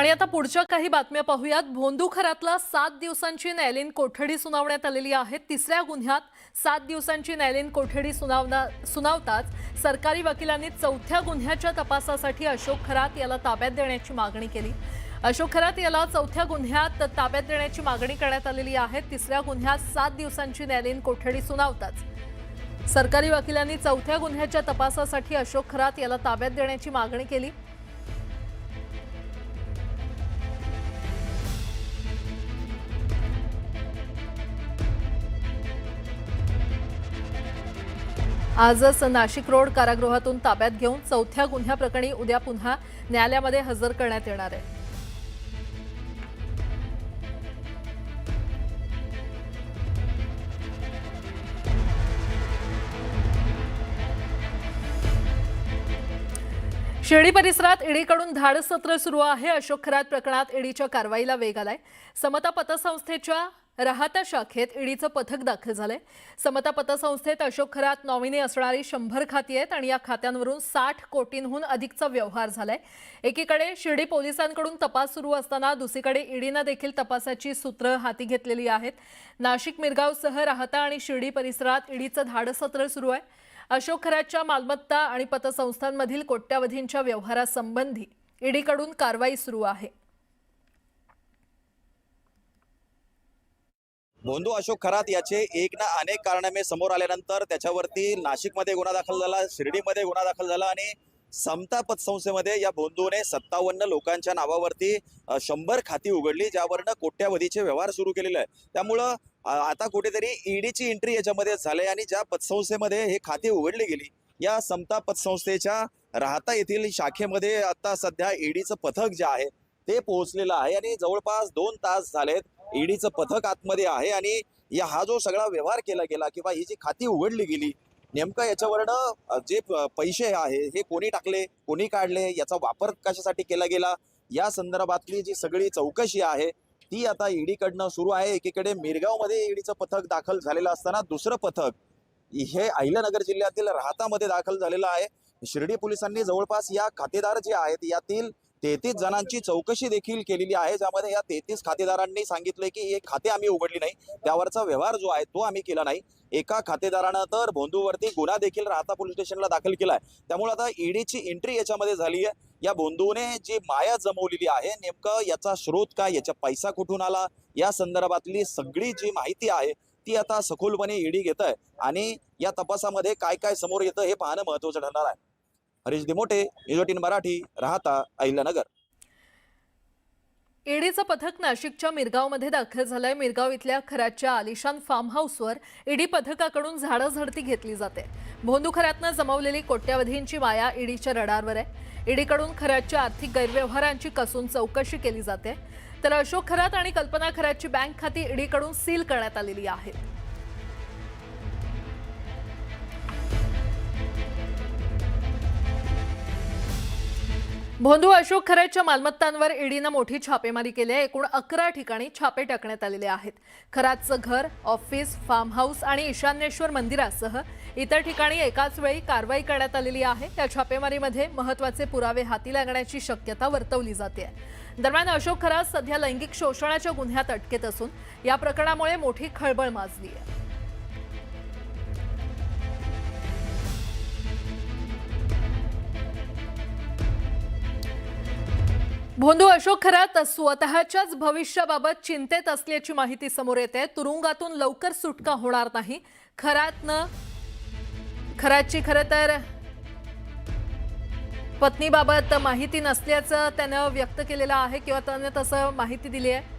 आणि आता पुढच्या काही बातम्या पाहूयात। भोंदूखरातला 7 दिवसांची न्यायालयीन कोठडी सुनावण्यात आलेली आहे। तिसऱ्या गुन्ह्यात 7 दिवसांची न्यायालयीन कोठडी सुनावताच सरकारी वकिलांनी चौथ्या गुन्ह्याच्या तपासासाठी अशोक खरात याला ताब्यात देण्याची मागणी केली। अशोक खरात याला चौथ्या गुन्ह्यात ताब्यात देण्याची मागणी करण्यात आलेली आहे। तिसऱ्या गुन्ह्यात 7 दिवसांची न्यायालयीन कोठडी सुनावताच सरकारी वकिलांनी चौथ्या गुन्ह्याच्या तपासासाठी अशोक खरात याला ताब्यात देण्याची मागणी केली। आजच नाशिक रोड कारागृहातून ताब्यात घेऊन चौथ्या गुन्ह्याप्रकरणी उद्या पुन्हा न्यायालयामध्ये हजर करण्यात येणार आहे। शिर्डी परिसरात ईडीकडून धाडसत्र सुरू आहे। अशोक खरात प्रकरणात ईडीच्या कारवाईला वेग आलाय। समता पतसंस्थेच्या राहाता शाखेत ईडीचं पथक दाखल झालंय। समता पतसंस्थेत अशोक खरात नॉमिनी असणारी 100 खाती आहेत आणि या खात्यांवरून 60 कोटींहून अधिकचा व्यवहार झालाय। एकीकडे शिर्डी पोलिसांकडून तपास सुरू असताना दुसरीकडे ईडीने देखील तपासाची सूत्र हाती घेतलेली आहेत। नाशिक मिरगावसह राहाता आणि शिर्डी परिसरात ईडीचं धाडसत्र सुरू आहे। अशोक खरातच्या मालमत्ता आणि पतसंस्थांमधील कोट्यावधींच्या व्यवहारासंबंधी ईडीकडून कारवाई सुरू आहे। भोंदू अशोक खरात याचे एक ना अनेक कारणामे समोर आल्यानंतर त्याच्यावरती नाशिकमध्ये गुन्हा दाखल झाला, शिर्डीमध्ये गुन्हा दाखल झाला आणि समता पतसंस्थेमध्ये या भोंदूने 57 लोकांच्या नावावरती 100 खाती उघडली, ज्यावरनं कोट्यावधीचे व्यवहार सुरू केलेले आहे। त्यामुळं आता कुठेतरी ईडीची एंट्री याच्यामध्ये झाली आणि ज्या पतसंस्थेमध्ये हे खाती उघडली गेली या समता पतसंस्थेच्या राहाता येथील शाखेमध्ये आता सध्या ईडीचं पथक जे आहे ते पोहोचलेलं आहे आणि जवळपास 2 तास झालेत ईडीचं पथक आतमध्ये आहे आणि हा जो सगळा व्यवहार केला गेला किंवा ही जी खाती उघडली गेली नेमकं याच्यावरनं जे पैसे आहे हे कोणी टाकले, कोणी काढले, याचा वापर कशासाठी केला गेला या संदर्भातली जी सगळी चौकशी आहे ती आता ईडीकडनं सुरू आहे। एकीकडे मिरगावमध्ये ईडीचं पथक दाखल झालेलं असताना दुसरं पथक हे अहिल्यानगर जिल्ह्यातील राहातामध्ये दाखल झालेलं आहे। शिर्डी पोलिसांनी जवळपास या खातेदार जे आहेत यातील 33 जणांची चौकशी देखील केलेली आहे, ज्यामध्ये या 33 खातेदारांनी सांगितले की हे खाते आम्ही उघडली नाही, त्यावरचा व्यवहार जो आहे तो आम्ही केला नाही। एका खातेदारानं तर भोंदूवरती गुन्हा देखील राहाता पोलीस स्टेशनला दाखल केलाय। त्यामुळे आता ईडीची एंट्री याच्यामध्ये झाली आहे। या भोंदूने जी माया जमवलेली आहे नेमकं याचा स्रोत काय, याचा पैसा कुठून आला या संदर्भातली सगळी जी माहिती आहे ती आता सखोलपणे ईडी घेत आहे आणि या तपासामध्ये काय काय समोर येतं हे पाहणं महत्त्वाचं ठरणार आहे। हरीश दिमोटे, न्यूज 18 मराठी, राहाता, अहिल्यानगर। ईडीचं पथक नाशिकच्या मिरगावमध्ये दाखल झालंय। मिरगाव इथल्या खरातच्या आलिशान फार्म हाऊसवर ईडी पथकाकडून झाडाझडती घेतली जाते। भोंदू खरातनं जमवलेली कोट्यावधींची माया ईडीच्या रडारवर आहे। ईडीकडून खरातच्या आर्थिक गैरव्यवहारांची कसून चौकशी केली जाते, तर अशोक खरात आणि कल्पना खरातची बँक खाती ईडीकडून सील करण्यात आलेली आहेत। भोंदू अशोक खरातच्या मालमत्तांवर ईडीने मोठी छापेमारी केली आहे। एकूण 11 ठिकाणी छापे टाकण्यात आलेले आहेत। खरातचं घर, ऑफिस, फार्म हाऊस आणि ईशान्येश्वर मंदिरासह इतर ठिकाणी एकाच वेळी कारवाई करण्यात आलेली आहे। त्या छापेमारीमध्ये महत्त्वाचे पुरावे हाती लागण्याची शक्यता वर्तवली जाते। दरम्यान अशोक खरात सध्या लैंगिक शोषणाच्या गुन्ह्यात अटकेत असून या प्रकरणामुळे मोठी खळबळ माजली आहे। भोंदू अशोक खरात स्वतःच्याच भविष्याबाबत चिंतेत असल्याची माहिती समोर येते। तुरुंगातून लवकर सुटका होणार नाही। खरातची खरं तर पत्नीबाबत माहिती नसल्याचं त्यानं व्यक्त केलेलं आहे किंवा त्याने तसं माहिती दिली आहे।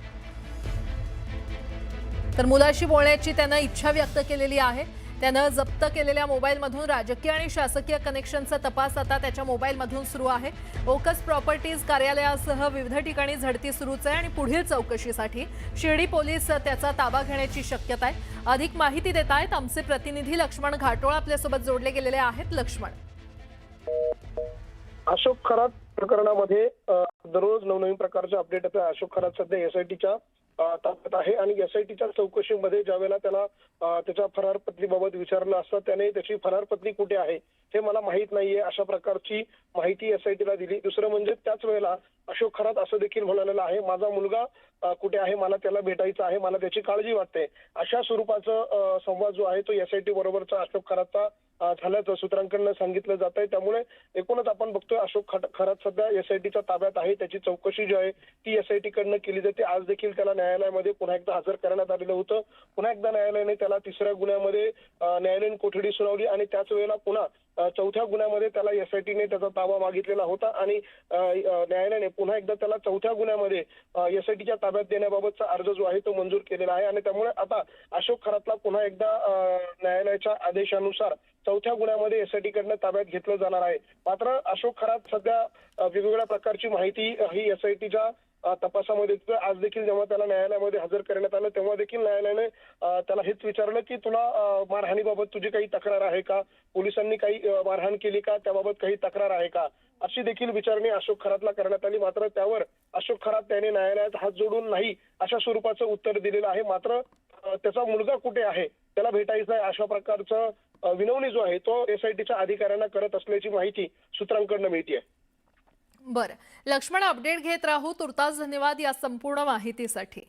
तर मुलाशी बोलण्याची त्यानं इच्छा व्यक्त केलेली आहे। त्यानं जप्त केलेल्या मोबाईलमधून राजकीय आणि शासकीय कनेक्शनचा तपास आता त्याच्या मोबाईलमधून सुरू आहे। ओकस प्रॉपर्टीज कार्यालयासह विविध ठिकाणी झडती सुरूच आहे आणि पुढील चौकशीसाठी शिर्डी पोलीस त्याचा ताबा घेण्याची शक्यता आहे। अधिक माहिती देत आहेत आमचे प्रतिनिधी लक्ष्मण घाटोळ आपल्यासोबत जोडले गेलेले आहेत। लक्ष्मण, अशोक खरात प्रकरणामध्ये दररोज नवनवीन प्रकारचे अपडेट येतात। अशोक खरात सध्या एसआयटीच्या ताब्यात आहे आणि एसआयटीच्या चौकशीमध्ये ज्यावेळेला त्याला त्याच्या फरार पत्नीबाबत विचारलं असता त्याने त्याची फरार पत्नी कुठे आहे हे मला माहित नाहीये अशा प्रकारची माहिती एसआयटीला दिली। दुसरं म्हणजे त्याच वेळेला अशोक खरात असं देखील म्हणालेलं आहे, माझा मुलगा कुठे आहे, मला त्याला भेटायचं आहे, मला त्याची काळजी वाटते. अशा स्वरूपाचं संवाद जो आहे तो एसआयटी बरोबरचा अशोक खरातचा झाल्याचं सूत्रांकडून सांगितलं जात आहे. त्यामुळे एकूणच आपण बघतोय अशोक खरात सध्या एसआयटीच्या ताब्यात आहे. त्याची चौकशी जी आहे ती एसआयटी कडनं केली जाते. आज देखील त्याला न्यायालयामध्ये पुन्हा एकदा हजर करण्यात आलेलं होतं. पुन्हा एकदा न्यायालयाने त्याला तिसऱ्या गुन्ह्यामध्ये न्यायालयीन कोठडी सुनावली आणि त्याच वेळेला पुन्हा चौथ्या गुन्ह्यामध्ये त्याला एसआयटीने त्याचा ताबा मागितलेला होता आणि न्यायालयाने पुन्हा एकदा त्याला चौथ्या गुन्ह्यामध्ये एसआयटीच्या ताब्यात देण्याबाबतचा अर्ज जो आहे तो मंजूर केलेला आहे आणि त्यामुळे आता अशोक खरातला पुन्हा एकदा न्यायालयाच्या आदेशानुसार चौथ्या गुन्ह्यामध्ये एसआयटी कडनं ताब्यात घेतलं जाणार आहे. मात्र अशोक खरात सध्या वेगवेगळ्या प्रकारची माहिती ही एसआयटीच्या तपासामध्ये आज देखील जेव्हा त्याला न्यायालयामध्ये हजर करण्यात आलं तेव्हा देखील न्यायालयाने त्याला हेच विचारलं की तुला मारहाणीबाबत तुझी काही तक्रार आहे का, पोलिसांनी काही मारहाण केली का, त्याबाबत काही तक्रार आहे का, अशी देखील विचारणी अशोक खरातला करण्यात आली. मात्र त्यावर अशोक खरात त्याने न्यायालयात हात जोडून नाही अशा स्वरूपाचं उत्तर दिलेलं आहे. मात्र त्याचा मुलगा कुठे आहे, त्याला भेटायचं आहे, अशा प्रकारचं विनवणी जो आहे तो एसआयटीच्या अधिकाऱ्यांना करत असल्याची माहिती सूत्रांकडून मिळते. बरं, लक्ष्मण, अपडेट घेत राहू. तुर्तास धन्यवाद या संपूर्ण माहितीसाठी.